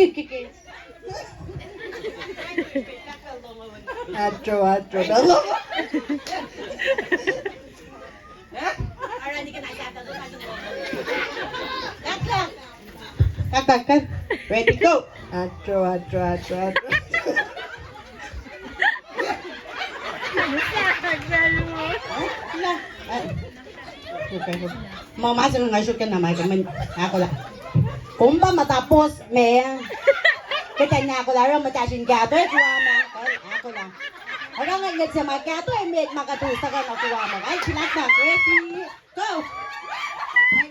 kiki. Atro, dalo. Katakan. Ready, go. Atro. Mama sa mga suka na may kaman ako lang. Kung ba matapos, may kita niya ako lang matasin gato ay kuha mo. Ako lang. Hanggang ngayon sa mga gato ay may makatusa ka na kuha mo. Ay, sinak na. Ready? Go!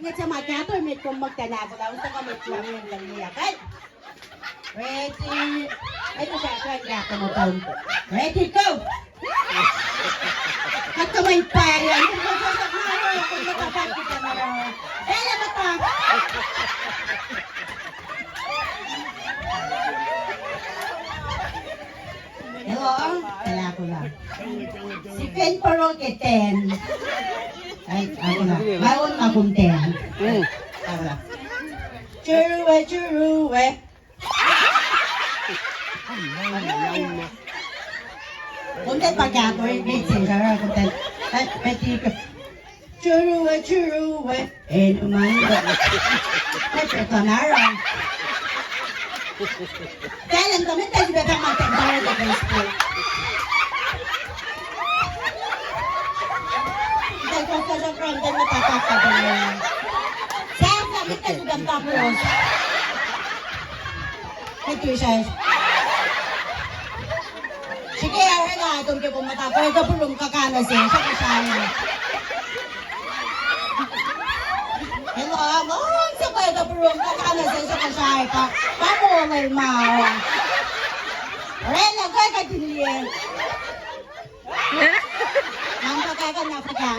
Ngayon sa mga gato ay may kumagtana ako lang. Gusto ka may kuha mo lang niya. Okay? Ready? Ito siya. Gato mo taon ko. Ready? Go! At kamay pa yan. Kung matapakit ka na lang. Kaya ba ito? Hello? Kaya ako lang. Si Ken Paroketen. Ay, ako lang. Bawon akong ten. Ako lang. Churuwe. Kuntet pagkakoy, bitsin ka rin, kuntet. At peti ka. Churuwe. Eh, naman ba? At ito na rin. Kaya lang kami tayo ba kang matagdara na Facebook? Dahil kung sa sobrang dahil matatapad na yan. Saan kami tayo ba tapos? Ito siya. Sige, ay na, itong kaya kung matapos. Ito pulong kakana siya. Siya kasaya. Hello, amon. Sa kaya ito pulong kakana siya kasaya ka. Pamulay mo. Rena, kaya ka diniyan. Ang pagkakan na pagka.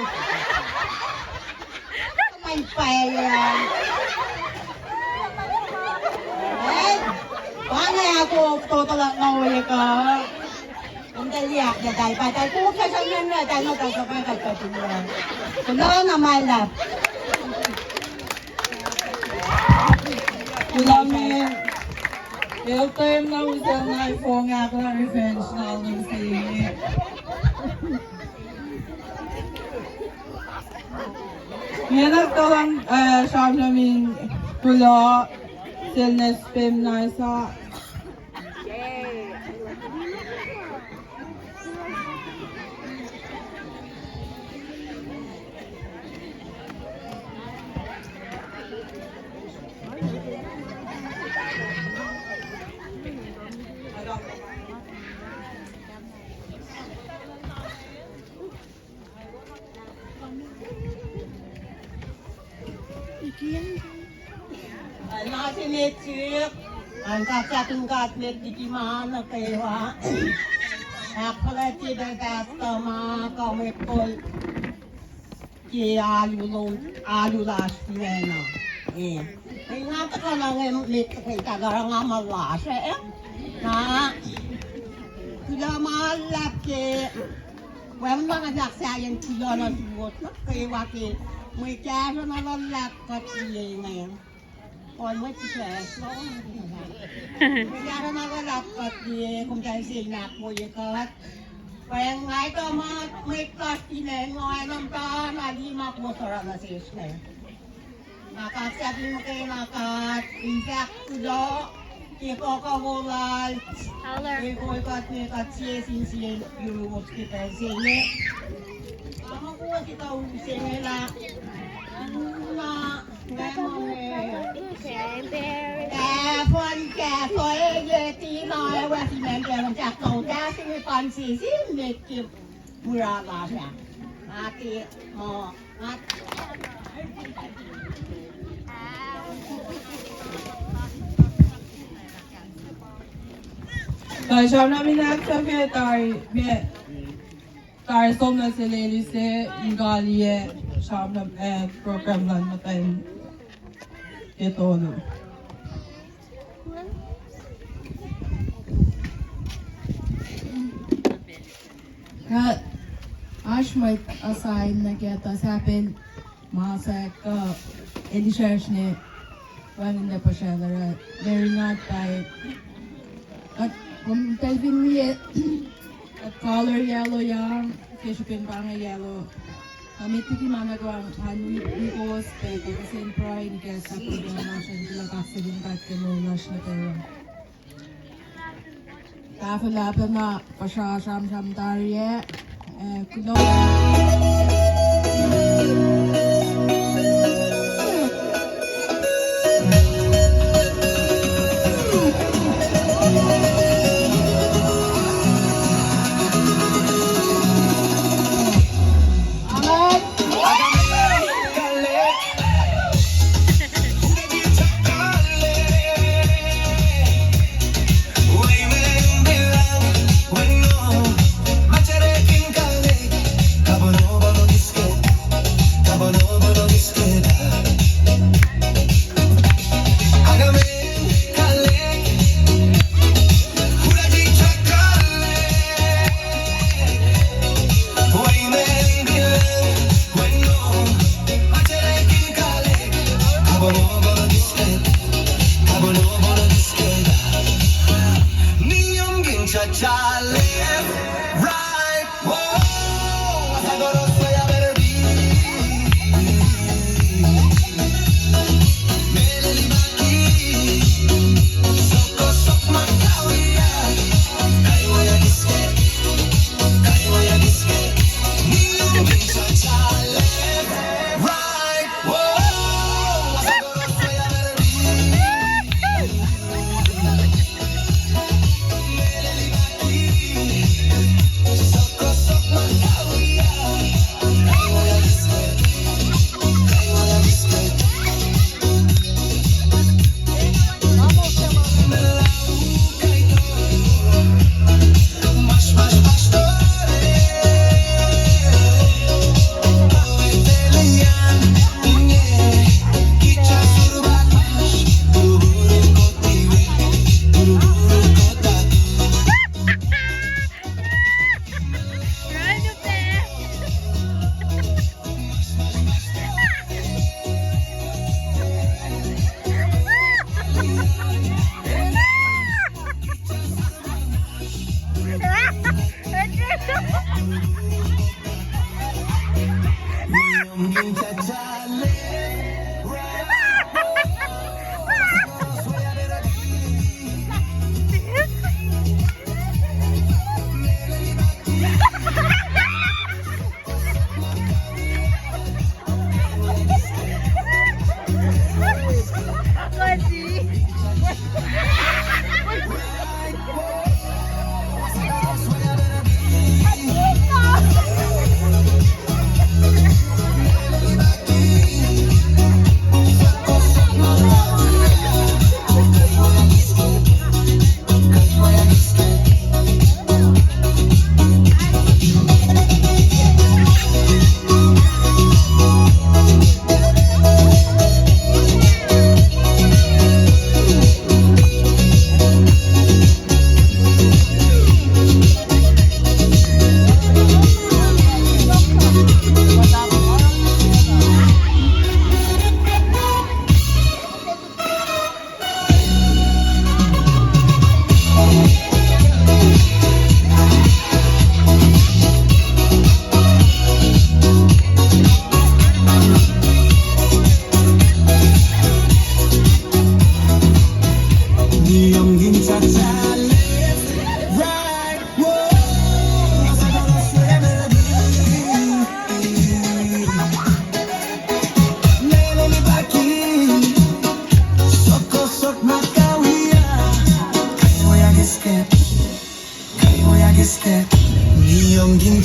Kumain pa yan. Eh, paano ako totalang nawala ka? Kung daliyak na tayo patay, kung kasalan na tayo kasapay ka diniyan. Kulo naman na. Kami, il-time na usang na iPhone nga ako ng revenge na ako ng singit. Yan nagtawang siyam namin kulo, silnes pim na isa. Nakasinitsip. Ang kasatingkat met di kimana kayo ha. Akala tidak kasta mga kamipol. Ki alu lasti na. Ay nga ka lang mit kay kagara nga malasa Na. Kula malap ke. Wala mga naksayan kula na suot na kayo waki. May kaya na lalak pati ngayon. Còn mới trẻ nó bây giờ nó có đọc vật gì không thấy gì nạp một gì hết quen ngay cơ mà mấy cái gì này ngoài năm ta là đi mặc một số là gì này mà các xe đi một cái là các insect đó thì có vô lại thì coi các xe xin xinอยู่một cái gì nhé mà có cái tàu xe này làแต่คนแก่สวยเยตีน้อยว่าที่แม่แกมันจากโตแก่ที่ตอน40เด็กเก็บบุราลาเนี่ยอาทิมออาทิ Tại sao nó bị nát cho cái tại xong là sẽ lấy đi sẽ gọi là sao nó program lần mà tay cái tổ nữa. Ash might assign na kita sa akin mga sa edishers ni Varende på källare. Very not by. At kung Kelvin niya, at color yellow yang, kasi pinpang yellow. Kami tiki mana ko ang hanipos, pero kasi in pride, kaya sa programa siya, hindi lang kasi din kahit kinulas na pero. Tapos na, pasyasam-sam tarye, kuno.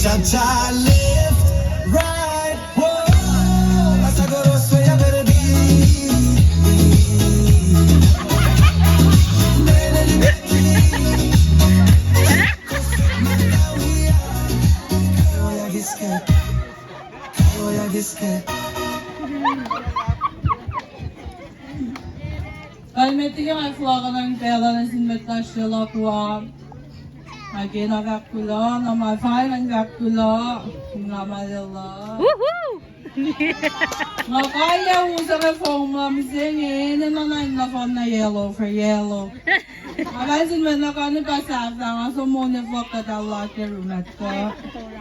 Cha-cha, left, right, whoa. Masagoro swaya baby. Kaya giske. Almeti ang flaka ng pera na sinmetas sila kuwa. Again, ang kakula, na may file ang kakula, nga malala. Woohoo! Makaya usa ka phone mom singing and then na yellow for yellow. Mabasin man na ka pa sa nga sumuna po ka daw at runat ko.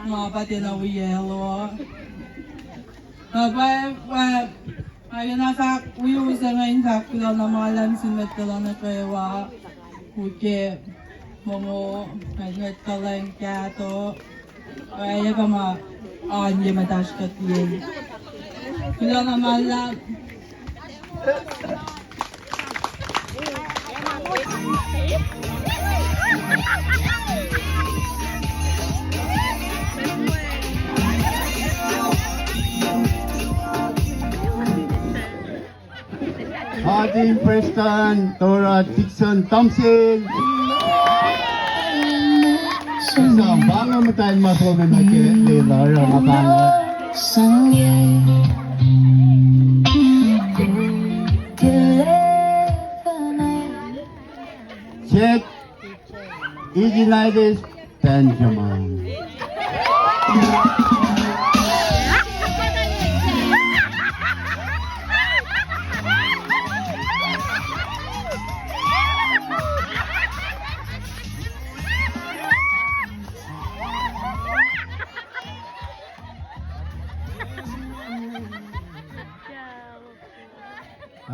Mga pati na yellow. Ayun na sa uyusa ngayon sa kilo na mga lansin at kilo na kaya kuke momo nagnet ka lang kato. Kaya ka anye matash ka tiyan. Kilo na malam. Ating Preston, Tora Dixon Thompson. Isang bango mo tayo masomen na kila Ramapango. Check Ignitis Benjamin.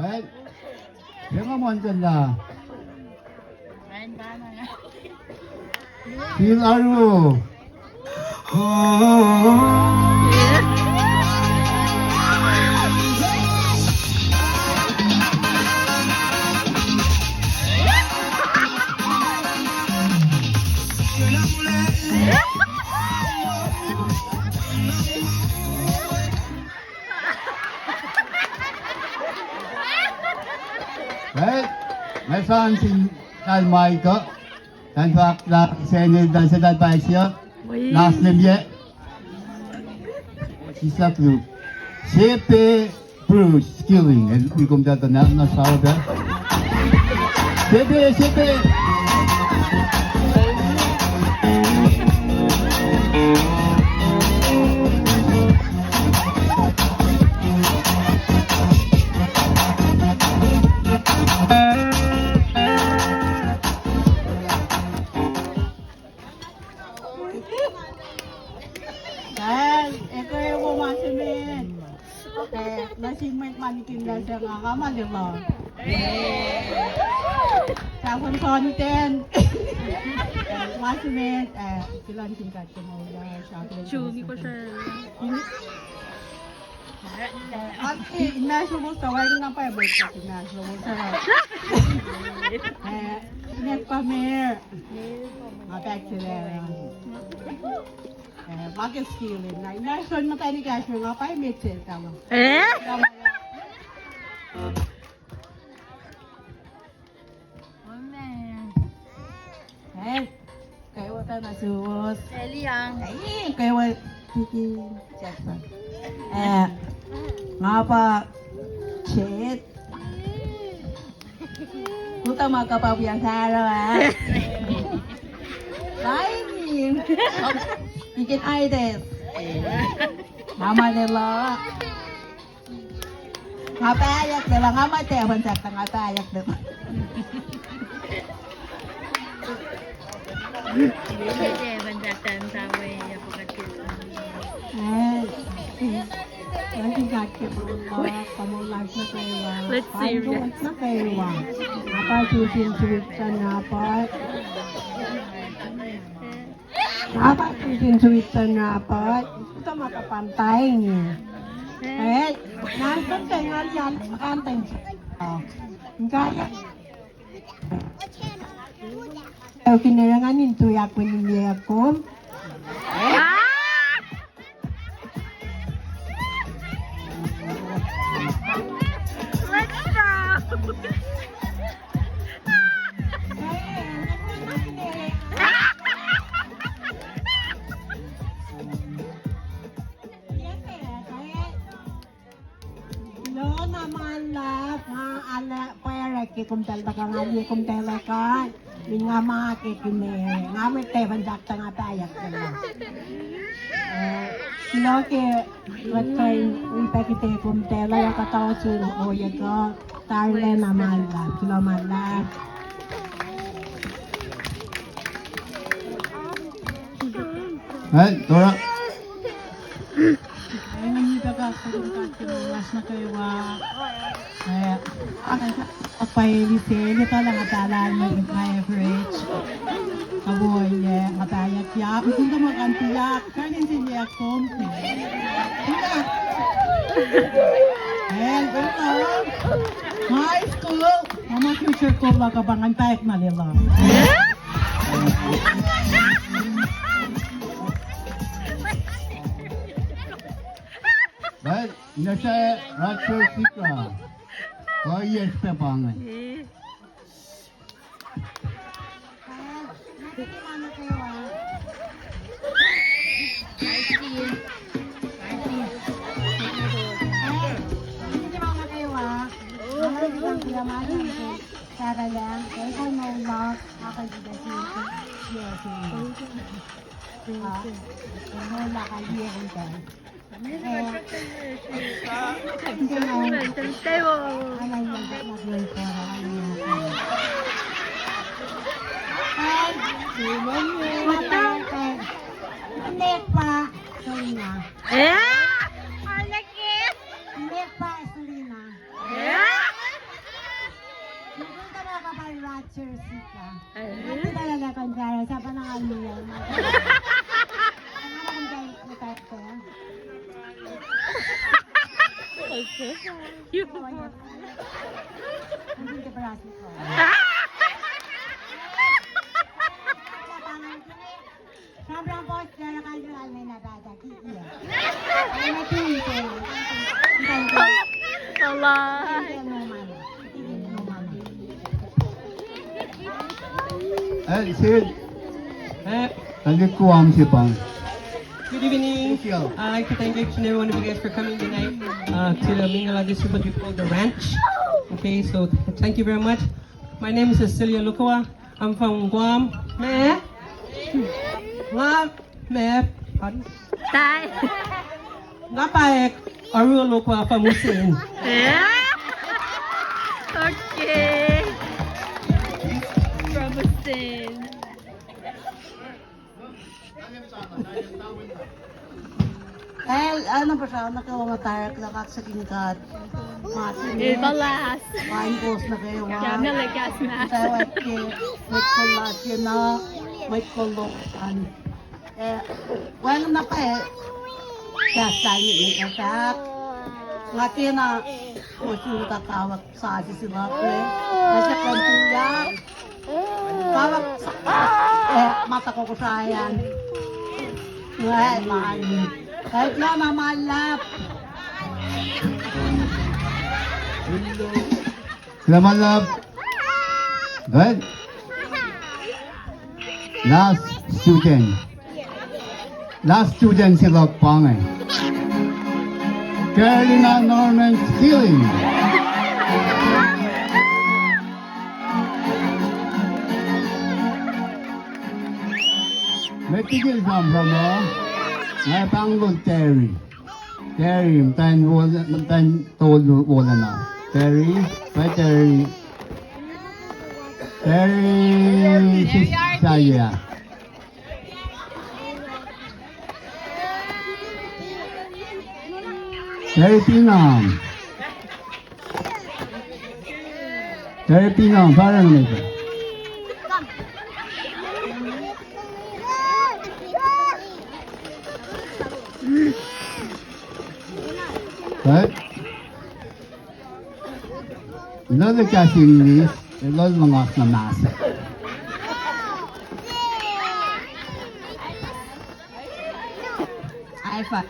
Ay, yung mo andyan na. Phil Aru. Hey, may saan si Kalmay ko? Dan fakta seni dan sedang baik siap. Naslim ye. Sisa tu. CP Bruce Skilling. We come down to na sahaja. CP. Ito yung umasimin. Nasimit manikin na siya nga kama, di ba? Tapos content. Umasimin. Silang singkat ko mo. Chumi ko siya. Ate, inasubos ka. Wala nga pa yung birthday. Inasubos ka. Inet pa, Mer. Mapag sila. Bakit skillin na? Inason mo tayo ni Casher nga pa, may chill ka mo. Kayo wata na suwos. Eliang. Kayo wata Kiki Jackson. Nga pa, shit. Puta makapapiyang saro, Lain. Bikin ides. Mama nila. Ngapayak nila. Ngamatay. Bansak na ngapayak nila. Hindi, bandatan tawa yung pagkakil. Kasi kakit mo pamulag na kayo. Let's see. Na kayo. Apa susin-suit ka na pa. Apa susin-suit ka na pa. Ito matapantay niyo. Nasaan kayo nga yan? Pakantay siya. Kaya. Kaya kinalanganin to ako niya ako. Kung talaga nga niya kung talaga yung nga mga kikime nga may teban dakta nga tayak nila 이렇게 같은 이렇게 봄때라 약간 오예가 달래나 말라 들어말라 Right, Dora. Ngayon dito ka mas na kayo pagpailisi ito lang atalaan mo yung average kaboy matayak yak kung ka mag-antiyak kanin siya kompi and ito high school mama future ko baka bangan tayo malila Right, nasa Ratio Sika. Oh, yes, Pepangan. Hindi pa, Solina. Hindi pa, Solina. Napunta na ka pa Roger Sika. Hindi talaga kung kaya sa panangal mo yan. Ano kung kaya type ko yan? Hindi ka pa Roger ko. Sobrang post na nakagawa may nabadaki iya. Ay, natingin ko lang. Alay. Eh, Sid. Nagkuwam si Pang. Good evening. I'd like to thank each and every one of you guys for coming tonight to the Mingala District, what we call the ranch. Okay, so thank you very much. My name is Cecilia Lukawa. I'm from Guam. Meh? Guam? Meh? Pardon? Tay. Ngapaek, Arua Lukawa from Musin. Okay. Promising. Ano ba siya? Nakawamatayak na sa kingkat. Masin. Balas. Kain post na kayo. Kaya nalagas na. Tawag ke, may kulat yun na, may kulutan. Wala na pa kaya tayo ni kasak. Ngati na, kusuta kawak sa asi sila nasa kantuya. Kawak mata ko kusayan. Ngayon, mahalin. Kahit na mamalap. Selamat love. Good. Last student. Last student sila Pangay. Carolina Norman Skilling. May tigil from may panggol Terry. Terry, mtayin told wala na. Terry, by Terry. Terry, Saya. Terry Pinang. Terry Pinang, para naman ito. Right? Another casting list, lot mga namasa. Ay pa.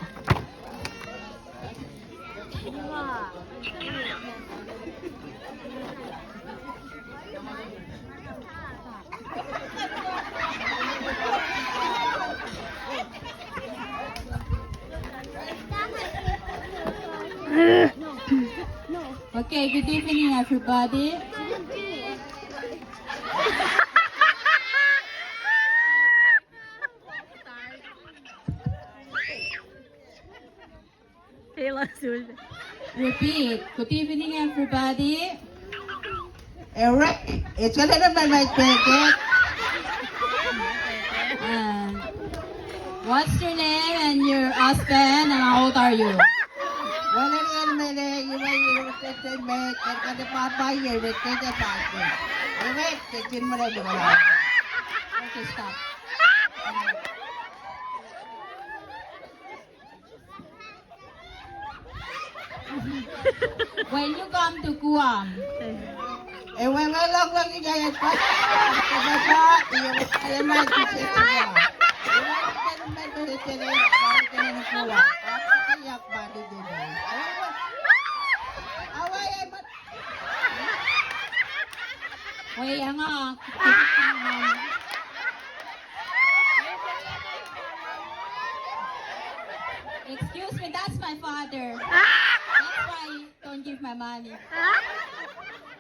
Okay, good evening everybody. Sul. Repeat. Good evening, everybody. Eric, it's gonna be my ticket. What's your name and your husband and how old are you? Wala yan, mele, yung may requested make, at papa, yung requested party. Eric, tikin mo na yung wala. Okay, stop. When you come to Guam, Eh, wala lang yung gayat pa. Kabasa, yung kaya na, kasi siya. Wala ka naman ko sa sila, bakit ka na nakuha. Kayak ba, di din eh. Awayan mo. wait, hang on. Excuse me, that's my father. That's why I don't give my money.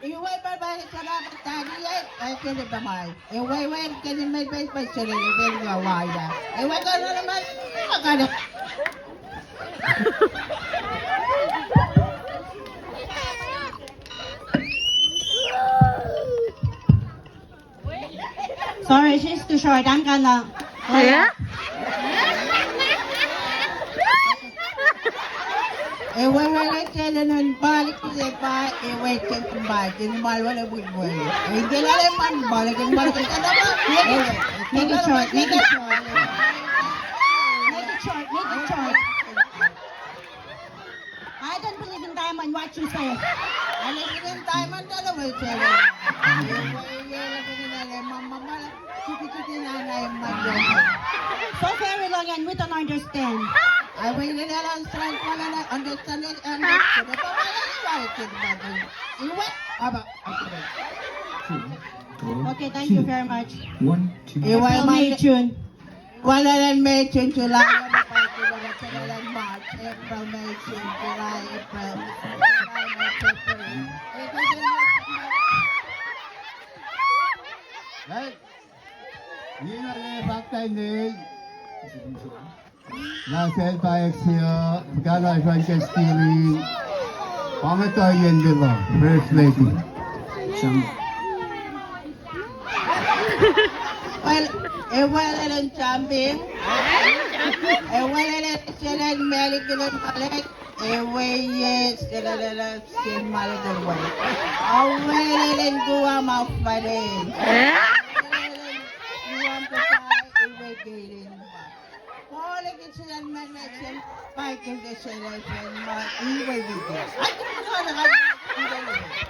Iway ba ba sa dapat tadi eh? Ay, kaya ba may? Iway, kaya may best by sila, iway nga wala. Iway ka na naman, magkano. Sorry, she's too short. I'm gonna. Yeah? Wala sila nun, balik sila pa, wait ka kumbay, kinumal wala buhay. Hindi na naman, balik ka naman. Make it short, make it short. Make it short, make it short. I don't believe in diamond, what you say? I believe in diamond, dalawa sila. So very long and we don't understand. I will not understand it and okay, thank you very much. 1, 2. April, May, June. Wala lang May, June, July, March, April, May, June, July, April, July, March, April. Right? Yun ang fakta Nasa Paexio, Gala Francescini, Pamato Yendilo, First Lady. Well, wala lang jumping. Wala lang sila melik ng balik. Yes, sila lang sin malik ng balik. Wala lang guwa mafarin. Guwam ko sa iwe gairin ba. Wala ka sila manasyan, paikin ka sila sa iwe gairin. Ay, kung ano ka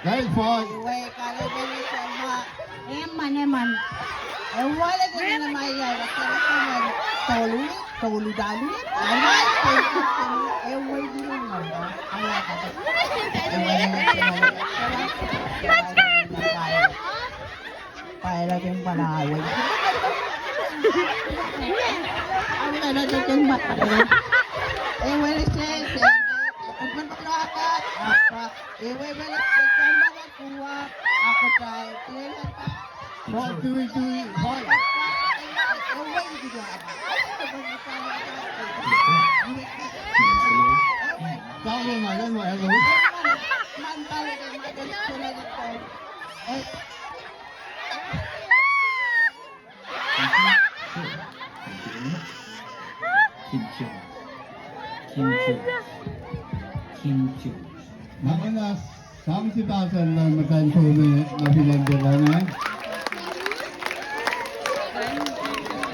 Right for iwe kala din sa eman. Wala ka na naman kasi tolu dali. Ay, ewe din mo. Wala ka. Para yung panaway. Ang ano din mata. Wala siya. Pagpapalakat. Wala siya. Kuha. Ako tayo. 4, 2, 2, 5. Tama na yan, hello. Mga na 30,000 lang magkanto na pinagdala na.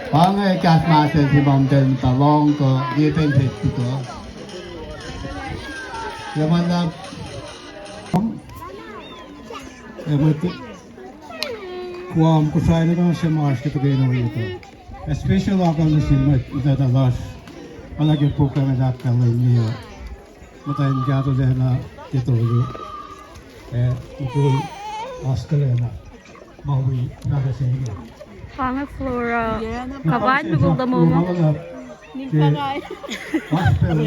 Pangay kasmasa si Bangden talong ko, di pa yung ko. Yaman na Guam ko sa ina sa Mars kita kayo na ito. Special ako na si Dadalas. Palagi po kami nakakalay niya. Matayin gato dahil na ito ulit. Ukul Australia Maui Nagasini. Pangit floral. Kabahan, bigog damo mo. Hospital